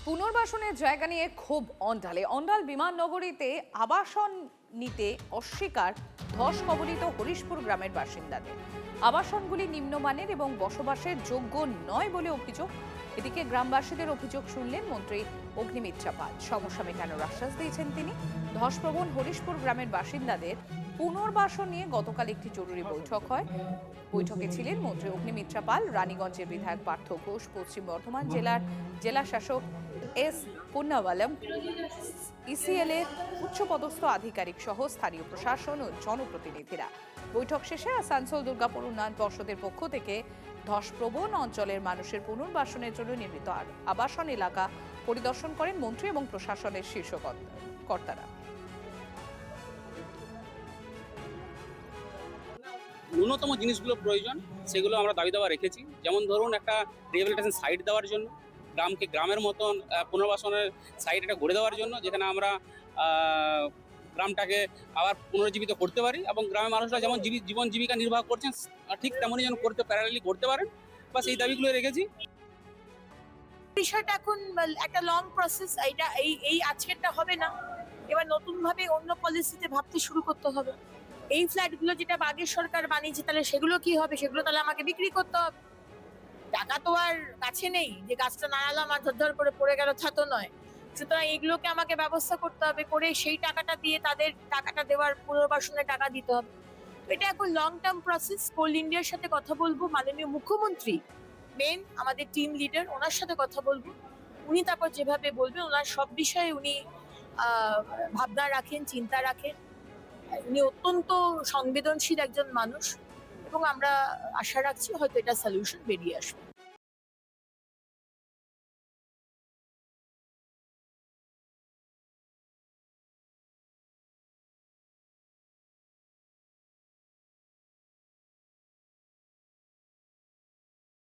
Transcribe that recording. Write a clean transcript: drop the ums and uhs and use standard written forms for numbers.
পুনর্বাসনের জায়গা নিয়ে ক্ষোভ অন্ডাল বিমাননগরীতে আবাসন নিতে অস্বীকার ধস কবলিত হরিশপুর গ্রামের বাসিন্দাদের। আবাসনগুলি নিম্নমানের এবং বসবাসের যোগ্য নয় বলে অভিযোগ। এদিকে গ্রামবাসীদের অভিযোগ শুনলেন মন্ত্রী অগ্নিমিত্রা পাল। সমস্যা মেটানোর আশ্বাস দিয়েছেন তিনি। ধসপ্রবণ হরিশপুর গ্রামের বাসিন্দাদের পুনর্বাসন নিয়ে গতকাল একটি জরুরি বৈঠক হয়। বৈঠকে ছিলেন মন্ত্রী অগ্নিমিত্রা পাল, রানীগঞ্জের বিধায়ক পার্থ ঘোষ, পশ্চিম বর্ধমান জেলার জেলা শাসক এস পুন্নাওয়ালম, ইসিএল এর উচ্চপদস্থ আধিকারিক সহ স্থানীয় প্রশাসন ও জনপ্রতিনিধিরা। বৈঠক শেষে আসানসোল দুর্গাপুর উন্নয়ন পর্ষদের পক্ষ থেকে ধসপ্রবণ অঞ্চলের মানুষের পুনর্বাসনের জন্য নির্মিত আবাসন এলাকা পরিদর্শন করেন মন্ত্রী এবং প্রশাসনের শীর্ষ কর্তারা। ন্যূনতম জিনিসগুলো প্রয়োজন, সেগুলো আমরা দাবি দাওয়া রেখেছি। যেমন ধরুন, একটা রিহ্যাবিলিটেশন সাইট দেওয়ার জন্য, গ্রামকে গ্রামের মতন পুনর্বাসনের সাইট এটা গড়ে দেওয়ার জন্য, যেখানে আমরা গ্রামটাকে আবার পুনরুজ্জীবিত করতে পারি এবং গ্রামের মানুষরা যেমন জীবন জীবিকা নির্বাহ করছেন ঠিক তেমনই যেন প্যারালালি করতে পারেন। বা সেই দাবিগুলো রেখেছি। বিষয়টা এখন একটা লং প্রসেস, এটা এই আজকেরটা হবে না। এবার নতুন ভাবে অন্য পলিসিতে ভাবতে শুরু করতে হবে। এই ফ্ল্যাটগুলো যেটা আগের সরকার বানিয়েছে, তাহলে সেগুলো কি হবে? সেগুলো তাহলে আমাকে বিক্রি করতে হবে। টাকা তো আর কাছে নেই যে গাছটা নাড়ালাম আর ধর করে পড়ে গেল, তা তো নয়। সুতরাং এগুলোকে আমাকে ব্যবস্থা করতে হবে, করে সেই টাকাটা দিয়ে তাদের টাকাটা দেওয়ার পুনর্বাসনের টাকা দিতে হবে। এটা এখন লং টার্ম প্রসেস। কোল ইন্ডিয়ার সাথে কথা বলবো, মাননীয় মুখ্যমন্ত্রী মেন আমাদের টিম লিডার, ওনার সাথে কথা বলবো। উনি তারপর যেভাবে বলবেন, ওনার সব বিষয়ে উনি ভাবনা রাখেন, চিন্তা রাখেন। উনি অত্যন্ত সংবেদনশীল একজন মানুষ এবং আমরা আশা রাখছি হয়তো এটা সলিউশন বেরিয়ে আসবে।